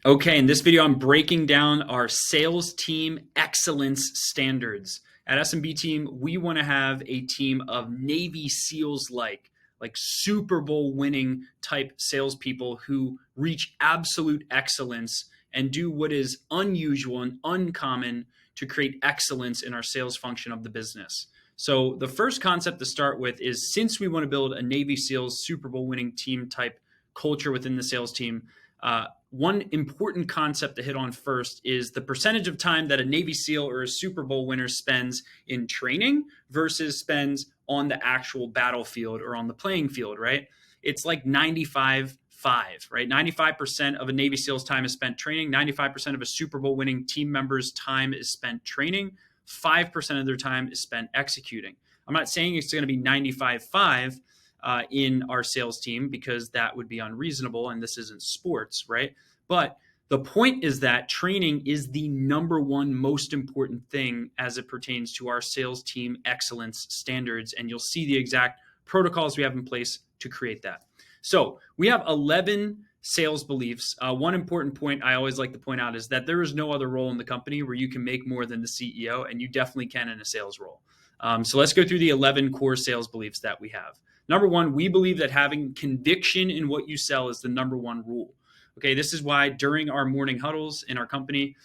Okay, in this video, I'm breaking down our sales team excellence standards. At SMB Team, we want to have a team of Navy SEALs like Super Bowl winning type salespeople who reach absolute excellence and do what is unusual and uncommon to create excellence in our sales function of the business. So the first concept to start with is, since we want to build a Navy SEALs Super Bowl winning team type culture within the sales team, one important concept to hit on first is the percentage of time that a Navy SEAL or a Super Bowl winner spends in training versus spends on the actual battlefield or on the playing field, right? It's like 95-5, right? 95% of a Navy SEAL's time is spent training. 95% of a Super Bowl winning team member's time is spent training. 5% of their time is spent executing. I'm not saying it's going to be 95-5 in our sales team, because that would be unreasonable and this isn't sports, right? But the point is that training is the number one most important thing as it pertains to our sales team excellence standards. And you'll see the exact protocols we have in place to create that. So we have 11 sales beliefs. One important point I always like to point out is that there is no other role in the company where you can make more than the CEO, and you definitely can in a sales role. So let's go through the 11 core sales beliefs that we have. Number one, we believe that having conviction in what you sell is the number one rule. Okay, this is why during our morning huddles in our company,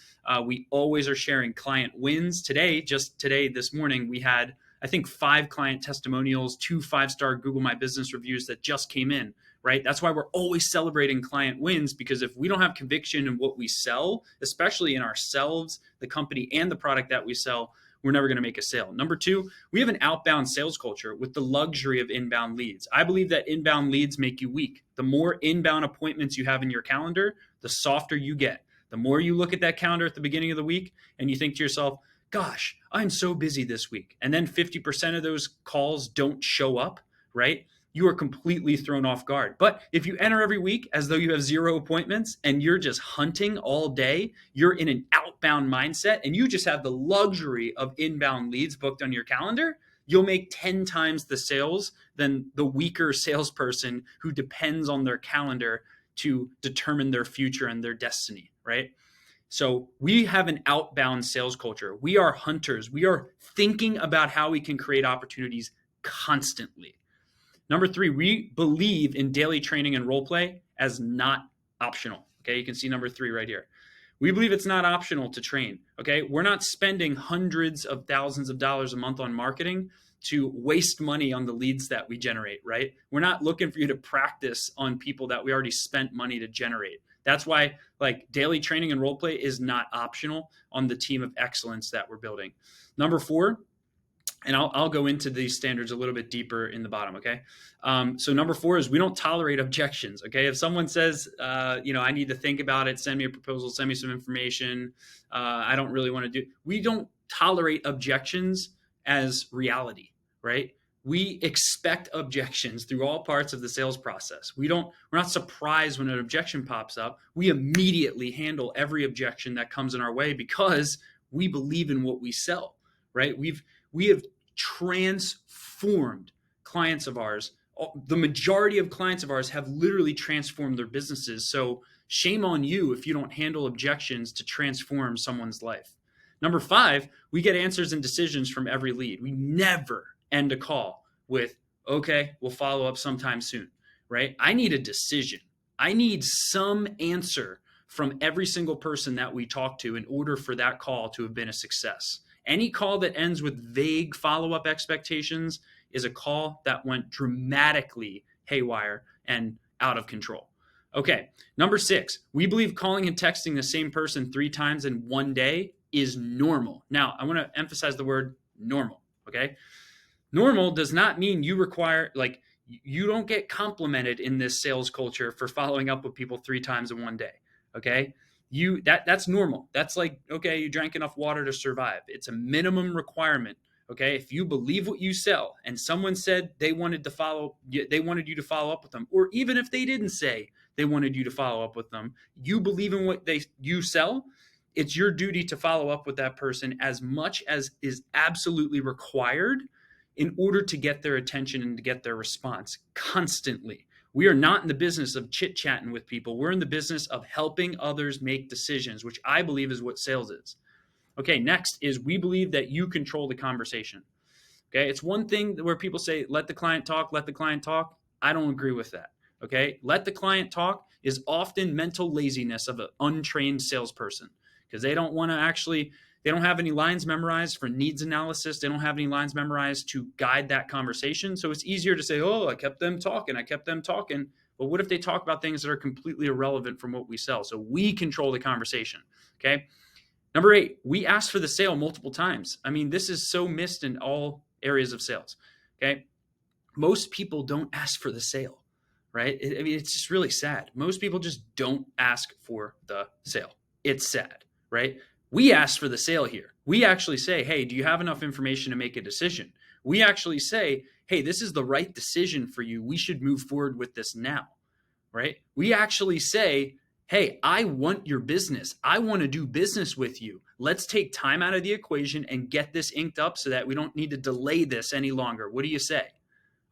we always are sharing client wins. Just today, this morning, we had, I think, 5 client testimonials, 2 5-star Google My Business reviews that just came in, right? That's why we're always celebrating client wins, because if we don't have conviction in what we sell, especially in ourselves, the company, and the product that we sell, we're never going to make a sale. Number two, we have an outbound sales culture with the luxury of inbound leads. I believe that inbound leads make you weak. The more inbound appointments you have in your calendar, the softer you get. The more you look at that calendar at the beginning of the week and you think to yourself, gosh, I'm so busy this week, and then 50% of those calls don't show up, right? You are completely thrown off guard. But if you enter every week as though you have 0 appointments and you're just hunting all day, you're in an outbound mindset, and you just have the luxury of inbound leads booked on your calendar, you'll make 10 times the sales than the weaker salesperson who depends on their calendar to determine their future and their destiny, right? So we have an outbound sales culture. We are hunters. We are thinking about how we can create opportunities constantly. Number 3, we believe in daily training and role play as not optional. Okay, you can see number 3 right here. We believe it's not optional to train. Okay, we're not spending hundreds of thousands of dollars a month on marketing to waste money on the leads that we generate, right? We're not looking for you to practice on people that we already spent money to generate. That's why daily training and role play is not optional on the team of excellence that we're building. Number 4, and I'll go into these standards a little bit deeper in the bottom, okay? So number 4 is we don't tolerate objections, okay? If someone says, I need to think about it, send me a proposal, send me some information, I don't really want to do, we don't tolerate objections as reality, right? We expect objections through all parts of the sales process. We're not surprised when an objection pops up. We immediately handle every objection that comes in our way because we believe in what we sell, right? We have transformed clients of ours. The majority of clients of ours have literally transformed their businesses. So shame on you if you don't handle objections to transform someone's life. Number 5, we get answers and decisions from every lead. We never end a call with, okay, we'll follow up sometime soon, right? I need a decision. I need some answer from every single person that we talk to in order for that call to have been a success. Any call that ends with vague follow-up expectations is a call that went dramatically haywire and out of control. Okay, number 6, we believe calling and texting the same person 3 times in one day is normal. Now, I want to emphasize the word normal, okay? Normal does not mean you don't get complimented in this sales culture for following up with people 3 times in one day, okay? That's normal. That's like, okay, you drank enough water to survive. It's a minimum requirement. Okay. If you believe what you sell and someone said they wanted you to follow up with them, or even if they didn't say they wanted you to follow up with them, you believe in what you sell, it's your duty to follow up with that person as much as is absolutely required in order to get their attention and to get their response constantly. We are not in the business of chit-chatting with people. We're in the business of helping others make decisions, which I believe is what sales is. Okay, next is we believe that you control the conversation. Okay, it's one thing where people say, let the client talk, let the client talk. I don't agree with that. Okay, let the client talk is often mental laziness of an untrained salesperson because they don't want to actually, they don't have any lines memorized for needs analysis. They don't have any lines memorized to guide that conversation. So it's easier to say, oh, I kept them talking. But what if they talk about things that are completely irrelevant from what we sell? So we control the conversation. Okay. Number 8, we ask for the sale multiple times. I mean, this is so missed in all areas of sales. Okay. Most people don't ask for the sale, right? I mean, it's just really sad. Most people just don't ask for the sale. It's sad, right? We ask for the sale here. We actually say, hey, do you have enough information to make a decision? We actually say, hey, this is the right decision for you. We should move forward with this now, right? We actually say, hey, I want your business. I want to do business with you. Let's take time out of the equation and get this inked up so that we don't need to delay this any longer. What do you say?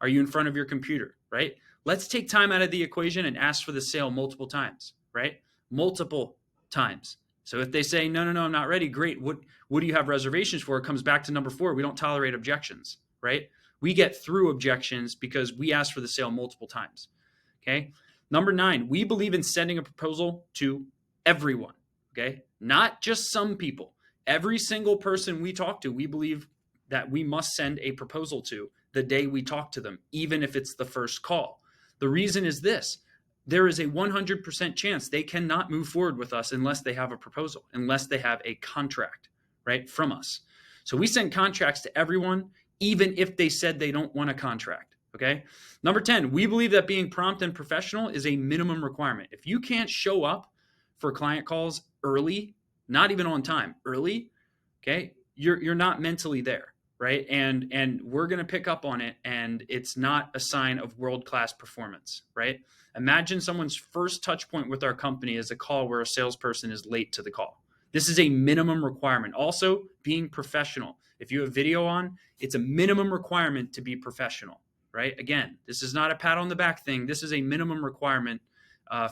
Are you in front of your computer, right? Let's take time out of the equation and ask for the sale multiple times, right? Multiple times. So if they say, no, I'm not ready, great. What do you have reservations for? It comes back to number 4. We don't tolerate objections, right? We get through objections because we ask for the sale multiple times, okay? Number 9, we believe in sending a proposal to everyone, okay? Not just some people. Every single person we talk to, we believe that we must send a proposal to the day we talk to them, even if it's the first call. The reason is this. There is a 100% chance they cannot move forward with us unless they have a proposal, unless they have a contract, right, from us. So we send contracts to everyone, even if they said they don't want a contract, okay? Number 10, we believe that being prompt and professional is a minimum requirement. If you can't show up for client calls early, not even on time, early, okay, you're not mentally there, right? And we're going to pick up on it, and it's not a sign of world-class performance, right? Imagine someone's first touch point with our company is a call where a salesperson is late to the call. This is a minimum requirement. Also, being professional. If you have video on, it's a minimum requirement to be professional, right? Again, this is not a pat on the back thing. This is a minimum requirement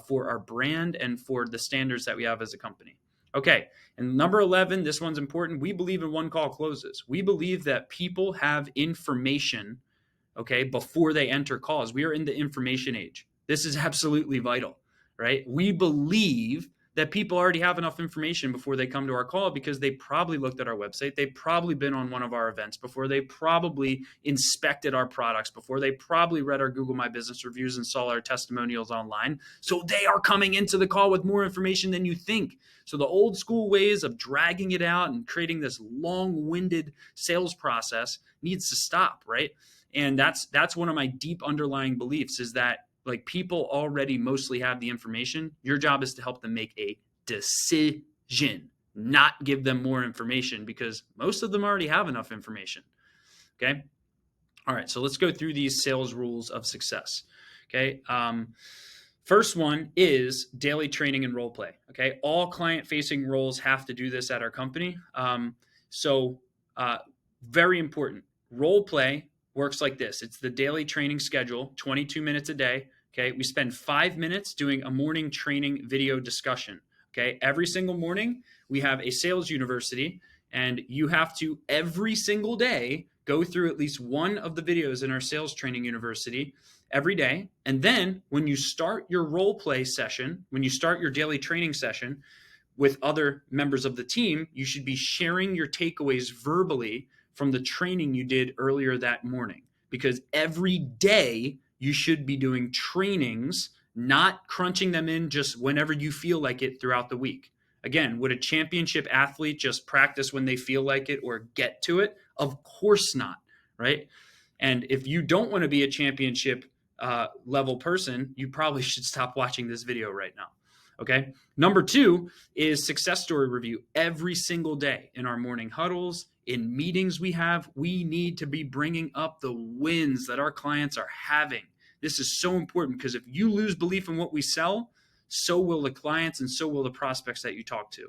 for our brand and for the standards that we have as a company. Okay, and number 11, this one's important. We believe in one call closes. We believe that people have information, okay, before they enter calls. We are in the information age. This is absolutely vital, right? We believe that people already have enough information before they come to our call because they probably looked at our website. They've probably been on one of our events before. They probably inspected our products before. They probably read our Google My Business reviews and saw our testimonials online. So they are coming into the call with more information than you think. So the old school ways of dragging it out and creating this long-winded sales process needs to stop, right? And that's one of my deep underlying beliefs is that like people already mostly have the information. Your job is to help them make a decision, not give them more information because most of them already have enough information. Okay. All right. So let's go through these sales rules of success. Okay. First one is daily training and role play. Okay. All client facing roles have to do this at our company. Very important. Role play works like this. It's the daily training schedule, 22 minutes a day. Okay. We spend 5 minutes doing a morning training video discussion. Okay. Every single morning we have a sales university and you have to every single day go through at least one of the videos in our sales training university every day. And then when you start your role play session, when you start your daily training session with other members of the team, you should be sharing your takeaways verbally from the training you did earlier that morning. Because every day you should be doing trainings, not crunching them in just whenever you feel like it throughout the week. Again, would a championship athlete just practice when they feel like it or get to it? Of course not, right? And if you don't want to be a championship level person, you probably should stop watching this video right now. Okay. Number 2 is success story review every single day in our morning huddles, in meetings we have. We need to be bringing up the wins that our clients are having. This is so important because if you lose belief in what we sell, so will the clients and so will the prospects that you talk to.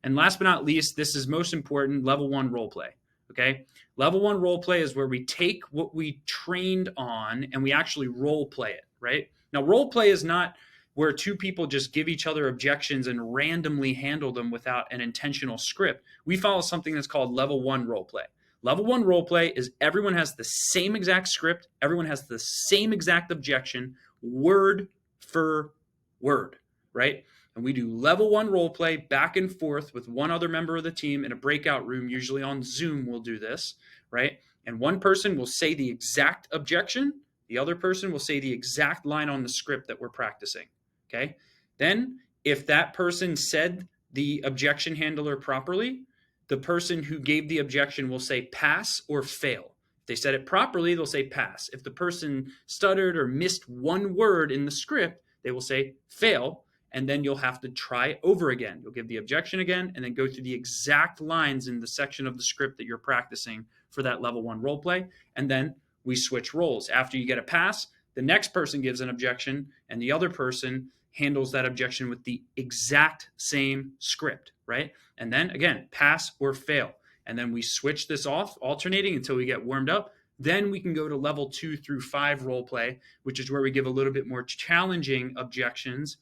And last but not least, this is most important, level 1 role play. Okay. Level 1 role play is where we take what we trained on and we actually role play it, right? Now, role play is not where two people just give each other objections and randomly handle them without an intentional script. We follow something that's called level one role play. Level one role play is everyone has the same exact script, everyone has the same exact objection, word for word, right? And we do level one role play back and forth with one other member of the team in a breakout room, usually on Zoom, we'll do this, right? And one person will say the exact objection, the other person will say the exact line on the script that we're practicing, okay? Then, if that person said the objection handler properly, the person who gave the objection will say pass or fail. If they said it properly, they'll say pass. If the person stuttered or missed one word in the script, they will say fail, and then you'll have to try over again. You'll give the objection again, and then go through the exact lines in the section of the script that you're practicing for that level one role play, and then we switch roles. After you get a pass, the next person gives an objection, and the other person handles that objection with the exact same script, right? And then again, pass or fail. And then we switch this off, alternating until we get warmed up. Then we can go to level 2 through 5 role play, which is where we give a little bit more challenging objections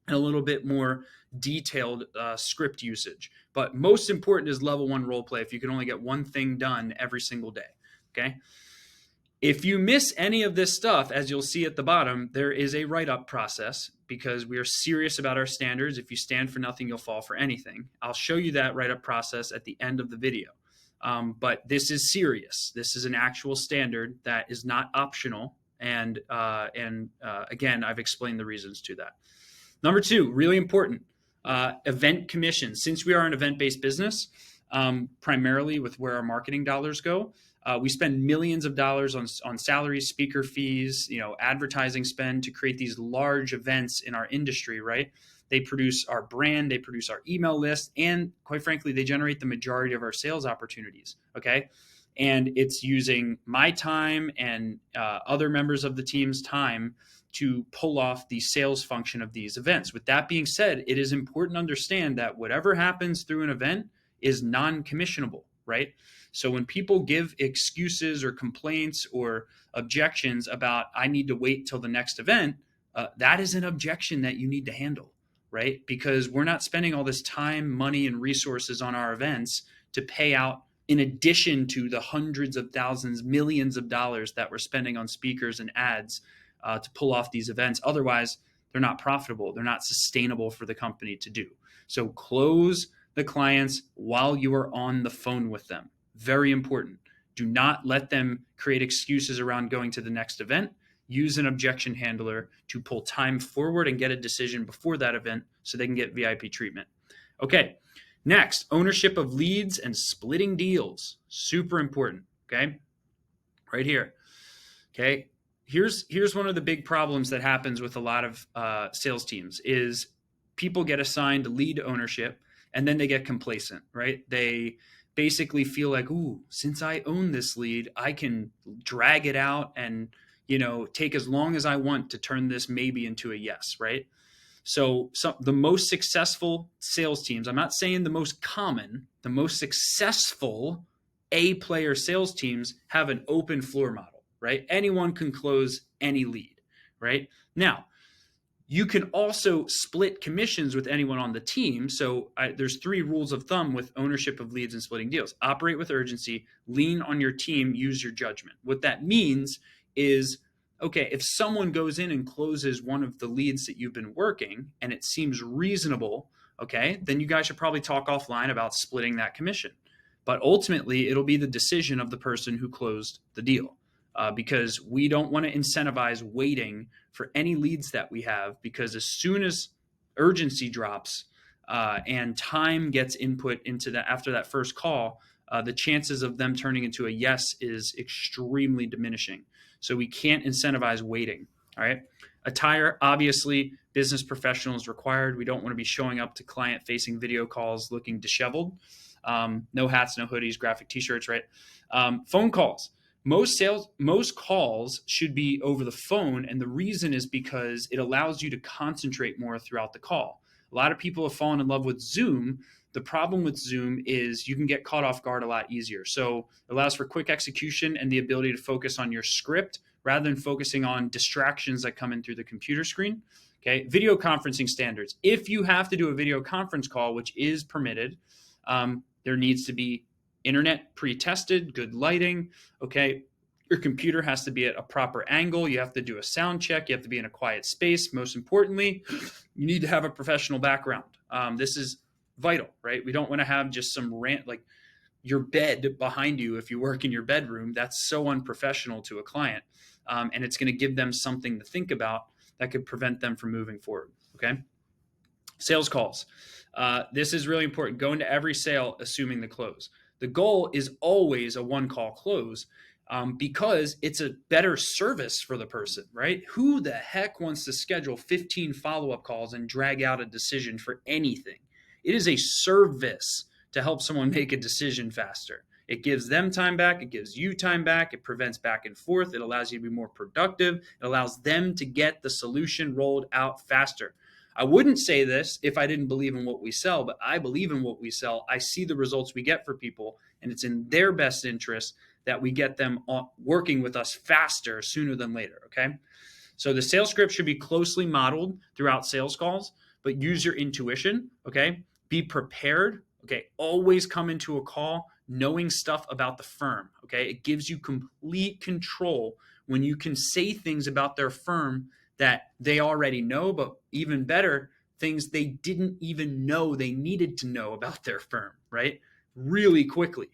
and a little bit more detailed script usage. But most important is level 1 role play if you can only get one thing done every single day, okay? If you miss any of this stuff, as you'll see at the bottom, there is a write-up process because we are serious about our standards. If you stand for nothing, you'll fall for anything. I'll show you that write-up process at the end of the video. But this is serious. This is an actual standard that is not optional. And again, I've explained the reasons to that. Number 2, really important, event commissions. Since we are an event-based business, primarily with where our marketing dollars go, we spend millions of dollars on salaries, speaker fees, advertising spend to create these large events in our industry, right? They produce our brand, they produce our email list, and quite frankly, they generate the majority of our sales opportunities, okay? And it's using my time and other members of the team's time to pull off the sales function of these events. With that being said, it is important to understand that whatever happens through an event is non-commissionable, right? So when people give excuses or complaints or objections about, I need to wait till the next event, that is an objection that you need to handle, right? Because we're not spending all this time, money, and resources on our events to pay out in addition to the hundreds of thousands, millions of dollars that we're spending on speakers and ads to pull off these events. Otherwise, they're not profitable. They're not sustainable for the company to do. So close the clients while you are on the phone with them. Very important. Do not let them create excuses around going to the next event. Use an objection handler to pull time forward and get a decision before that event so they can get VIP treatment. Okay, next, ownership of leads and splitting deals. Super important, okay? Right here, okay? Here's one of the big problems that happens with a lot of sales teams is people get assigned lead ownership and then they get complacent, right? They basically feel like, ooh, since I own this lead, I can drag it out and, take as long as I want to turn this maybe into a yes, right? So the most successful sales teams, I'm not saying the most common, the most successful A-player sales teams have an open floor model, right? Anyone can close any lead, right? Now, you can also split commissions with anyone on the team. So there's 3 rules of thumb with ownership of leads and splitting deals. Operate with urgency, lean on your team, use your judgment. What that means is, okay, if someone goes in and closes one of the leads that you've been working and it seems reasonable, okay, then you guys should probably talk offline about splitting that commission. But ultimately, it'll be the decision of the person who closed the deal. Because we don't want to incentivize waiting for any leads that we have, because as soon as urgency drops and time gets input into that after that first call, the chances of them turning into a yes is extremely diminishing. So we can't incentivize waiting. All right. Attire, obviously, business professionals required. We don't want to be showing up to client-facing video calls looking disheveled. No hats, no hoodies, graphic T-shirts, right? Phone calls. Most calls should be over the phone, and the reason is because it allows you to concentrate more throughout the call. A lot of people have fallen in love with Zoom. The problem with Zoom is you can get caught off guard a lot easier. So it allows for quick execution and the ability to focus on your script rather than focusing on distractions that come in through the computer screen. Okay, video conferencing standards. If you have to do a video conference call, which is permitted, there needs to be internet pre-tested, good lighting. Okay, your computer has to be at a proper angle. You have to do a sound check. You have to be in a quiet space. Most importantly, you need to have a professional background. This is vital, right? We don't want to have just some rant like your bed behind you if you work in your bedroom. That's so unprofessional to a client, and it's going to give them something to think about that could prevent them from moving forward. Okay, sales calls. This is really important. Go into every sale assuming the close. The goal is always a one-call close, because it's a better service for the person, right? Who the heck wants to schedule 15 follow-up calls and drag out a decision for anything? It is a service to help someone make a decision faster. It gives them time back. It gives you time back. It prevents back and forth. It allows you to be more productive. It allows them to get the solution rolled out faster. I wouldn't say this if I didn't believe in what we sell, but I believe in what we sell. I see the results we get for people, and it's in their best interest that we get them working with us faster sooner than later, okay? So the sales script should be closely modeled throughout sales calls, but use your intuition, okay? Be prepared, okay? Always come into a call knowing stuff about the firm, okay? It gives you complete control when you can say things about their firm that they already know, but even better, things they didn't even know they needed to know about their firm, right? Really quickly.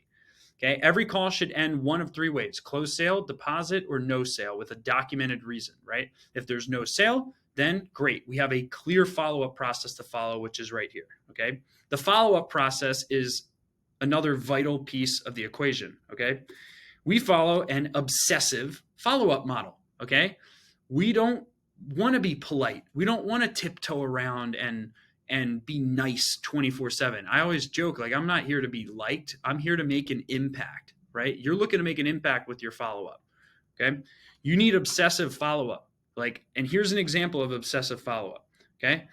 Okay, every call should end one of three ways: close sale, deposit, or no sale with a documented reason, right? If there's no sale, then great. We have a clear follow-up process to follow, which is right here, okay? The follow-up process is another vital piece of the equation, okay? We follow an obsessive follow-up model, okay? We don't want to be polite. We don't want to tiptoe around and be nice 24/7. I always joke, like, I'm not here to be liked. I'm here to make an impact, right? You're looking to make an impact with your follow-up, okay? You need obsessive follow-up. And here's an example of obsessive follow-up, okay?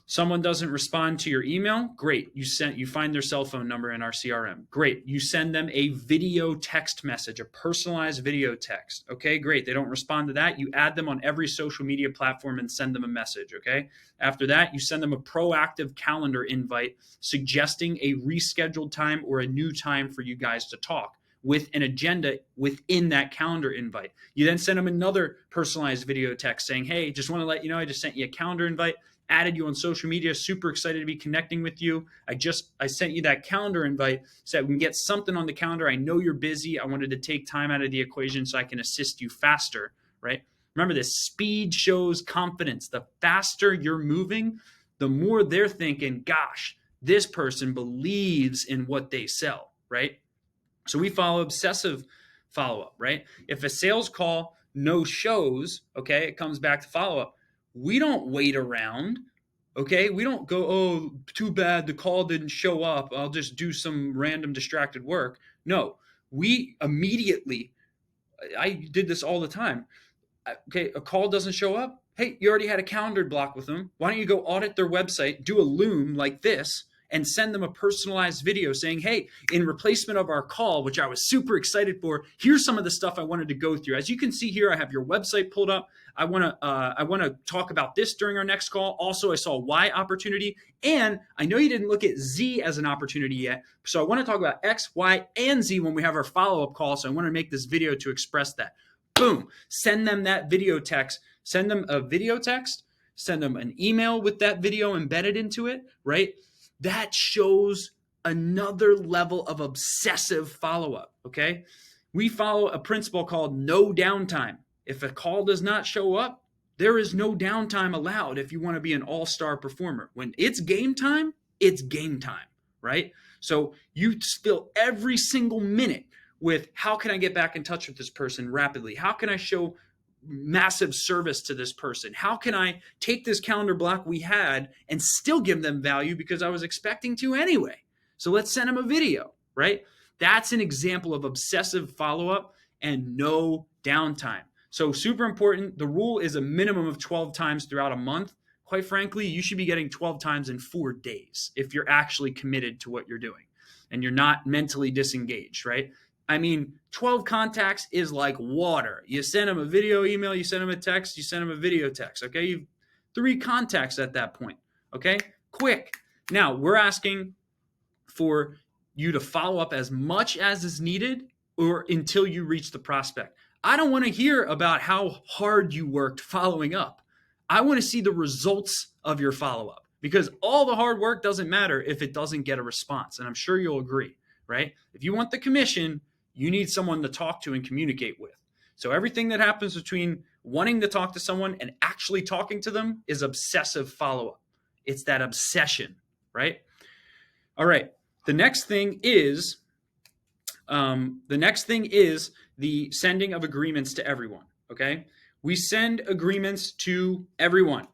Someone doesn't respond to your email. Great. You find their cell phone number in our CRM. Great. You send them a video text message, a personalized video text. Okay, great. They don't respond to that. You add them on every social media platform and send them a message. Okay. After that, you send them a proactive calendar invite suggesting a rescheduled time or a new time for you guys to talk with an agenda within that calendar invite. You then send them another personalized video text saying, hey, just want to let you know I just sent you a calendar invite. Added you on social media, super excited to be connecting with you. I sent you that calendar invite so that we can get something on the calendar. I know you're busy. I wanted to take time out of the equation so I can assist you faster, right? Remember this, speed shows confidence. The faster you're moving, the more they're thinking, gosh, this person believes in what they sell, right? So we follow obsessive follow-up, right? If a sales call no shows, okay, it comes back to follow-up. We don't wait around, okay? We don't go, oh, too bad the call didn't show up. I'll just do some random distracted work. No, we immediately, I did this all the time. Okay, a call doesn't show up. Hey, you already had a calendar block with them. Why don't you go audit their website, do a loom like this, and send them a personalized video saying, hey, in replacement of our call, which I was super excited for, here's some of the stuff I wanted to go through. As you can see here, I have your website pulled up. I want to talk about this during our next call. Also, I saw Y opportunity, and I know you didn't look at Z as an opportunity yet. So I want to talk about X, Y, and Z when we have our follow-up call. So I want to make this video to express that. Boom, send them that video text. Send them a video text. Send them an email with that video embedded into it, right? That shows another level of obsessive follow-up, okay? We follow a principle called no downtime. If a call does not show up, there is no downtime allowed if you want to be an all-star performer. When it's game time, right? So you fill every single minute with how can I get back in touch with this person rapidly? How can I show massive service to this person? How can I take this calendar block we had and still give them value because I was expecting to anyway? So let's send them a video, right? That's an example of obsessive follow-up and no downtime. So super important. The rule is a minimum of 12 times throughout a month. Quite frankly, you should be getting 12 times in 4 days if you're actually committed to what you're doing and you're not mentally disengaged, right? I mean, 12 contacts is like water. You send them a video email, you send them a text, you send them a video text. Okay. You've 3 contacts at that point. Okay. Quick. Now we're asking for you to follow up as much as is needed or until you reach the prospect. I don't want to hear about how hard you worked following up. I want to see the results of your follow up, because all the hard work doesn't matter if it doesn't get a response. And I'm sure you'll agree, right? If you want the commission, you need someone to talk to and communicate with. So everything that happens between wanting to talk to someone and actually talking to them is obsessive follow up. It's that obsession, right? All right. The next thing is the sending of agreements to everyone. Okay. We send agreements to everyone.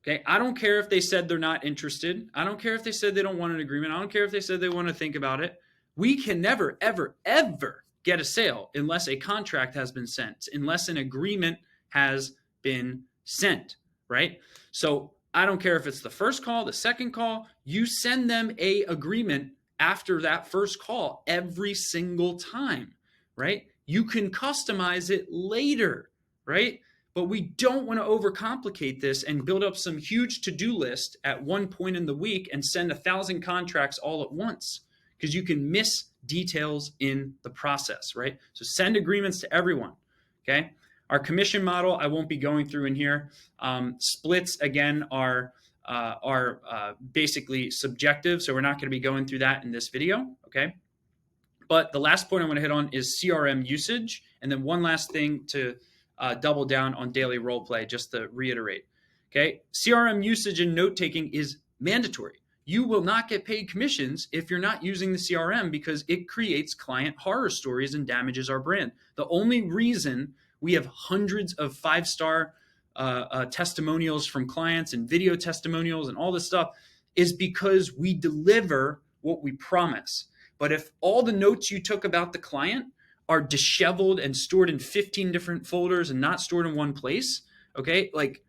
Okay. I don't care if they said they're not interested. I don't care if they said they don't want an agreement. I don't care if they said they want to think about it. We can never, ever, ever get a sale unless a contract has been sent, unless an agreement has been sent, right? So I don't care if it's the first call, the second call, you send them a agreement after that first call every single time, right? You can customize it later, right? But we don't want to overcomplicate this and build up some huge to-do list at one point in the week and send 1,000 contracts all at once, because you can miss details in the process, right? So send agreements to everyone, okay? Our commission model, I won't be going through in here. Splits, again, are basically subjective, so we're not going to be going through that in this video, okay? But the last point I want to hit on is CRM usage, and then one last thing to double down on daily role play, just to reiterate, okay? CRM usage and note-taking is mandatory. You will not get paid commissions if you're not using the CRM, because it creates client horror stories and damages our brand. The only reason we have hundreds of 5-star testimonials from clients and video testimonials and all this stuff is because we deliver what we promise. But if all the notes you took about the client are disheveled and stored in 15 different folders and not stored in one place, okay, like,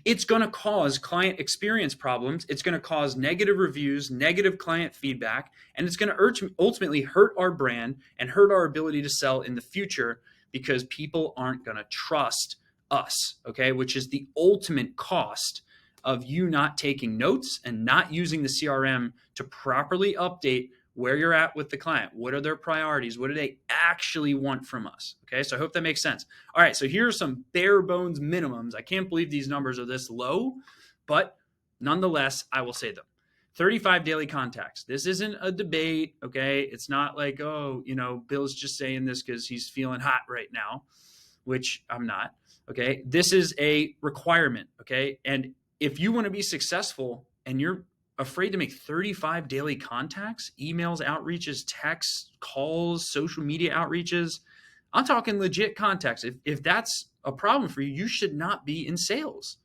it's going to cause client experience problems. It's going to cause negative reviews, negative client feedback, and it's going to ultimately hurt our brand and hurt our ability to sell in the future, because people aren't going to trust us, okay, which is the ultimate cost of you not taking notes and not using the CRM to properly update where you're at with the client. What are their priorities? What do they actually want from us? Okay, so I hope that makes sense. All right, so here are some bare bones minimums. I can't believe these numbers are this low, but nonetheless, I will say them. 35 daily contacts. This isn't a debate, okay? It's not like, oh, Bill's just saying this because he's feeling hot right now, which I'm not, okay? This is a requirement, okay? And if you want to be successful and you're afraid to make 35 daily contacts, emails, outreaches, texts, calls, social media outreaches, I'm talking legit contacts. If that's a problem for you, you should not be in sales.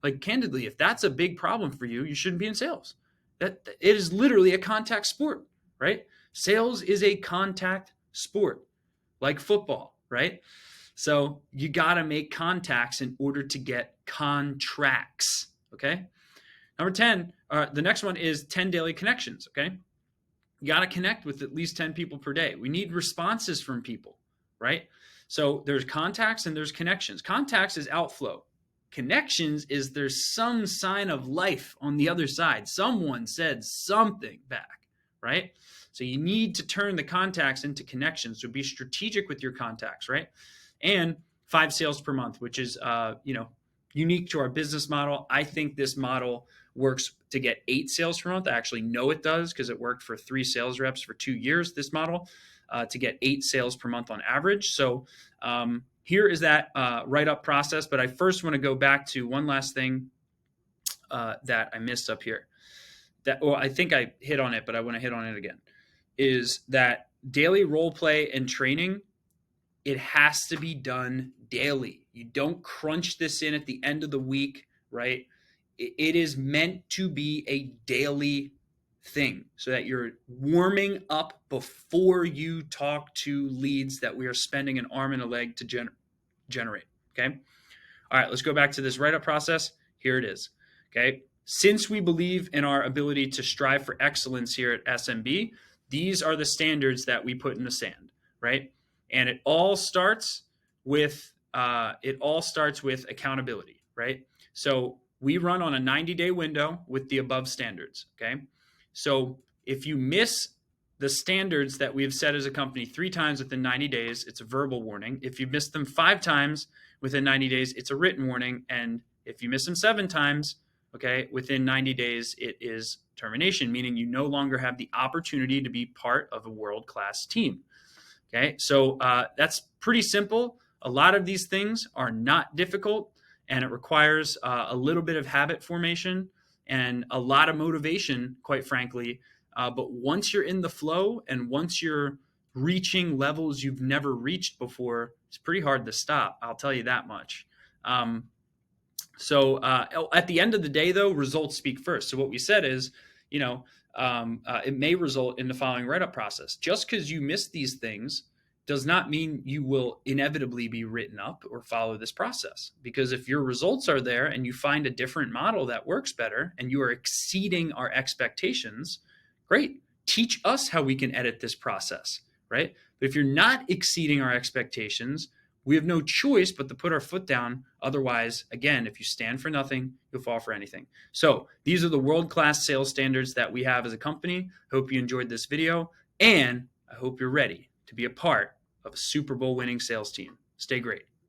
Like, candidly, if that's a big problem for you, you shouldn't be in sales. That it is literally a contact sport, right? Sales is a contact sport, like football, right? So you got to make contacts in order to get contracts, okay? Number 10, the next one is 10 daily connections, okay? You got to connect with at least 10 people per day. We need responses from people, right? So there's contacts and there's connections. Contacts is outflow. Connections is there's some sign of life on the other side. Someone said something back, right? So you need to turn the contacts into connections. So be strategic with your contacts, right? And 5 sales per month, which is, unique to our business model. I think this model works to get 8 sales per month. I actually know it does, because it worked for 3 sales reps for 2 years, this model, to get 8 sales per month on average. So here is that write-up process. But I first want to go back to one last thing that I missed up here. I think I hit on it, but I want to hit on it again, is that daily role play and training, it has to be done daily. You don't crunch this in at the end of the week, right? It is meant to be a daily thing so that you're warming up before you talk to leads that we are spending an arm and a leg to generate, okay? All right, let's go back to this write-up process. Here it is, okay? Since we believe in our ability to strive for excellence here at SMB, these are the standards that we put in the sand, right? And it all starts with accountability, right? So we run on a 90-day window with the above standards, okay? So if you miss the standards that we have set as a company 3 times within 90 days, it's a verbal warning. If you miss them 5 times within 90 days, it's a written warning. And if you miss them 7 times, okay, within 90 days, it is termination, meaning you no longer have the opportunity to be part of a world-class team. Okay, so that's pretty simple. A lot of these things are not difficult, and it requires a little bit of habit formation and a lot of motivation, quite frankly. But once you're in the flow and once you're reaching levels you've never reached before, it's pretty hard to stop. I'll tell you that much. So at the end of the day, though, results speak first. So what we said is, it may result in the following write-up process. Just because you miss these things does not mean you will inevitably be written up or follow this process. Because if your results are there and you find a different model that works better and you are exceeding our expectations, great. Teach us how we can edit this process, right? But if you're not exceeding our expectations, we have no choice but to put our foot down. Otherwise, again, if you stand for nothing, you'll fall for anything. So these are the world-class sales standards that we have as a company. Hope you enjoyed this video, and I hope you're ready to be a part of a Super Bowl winning sales team. Stay great.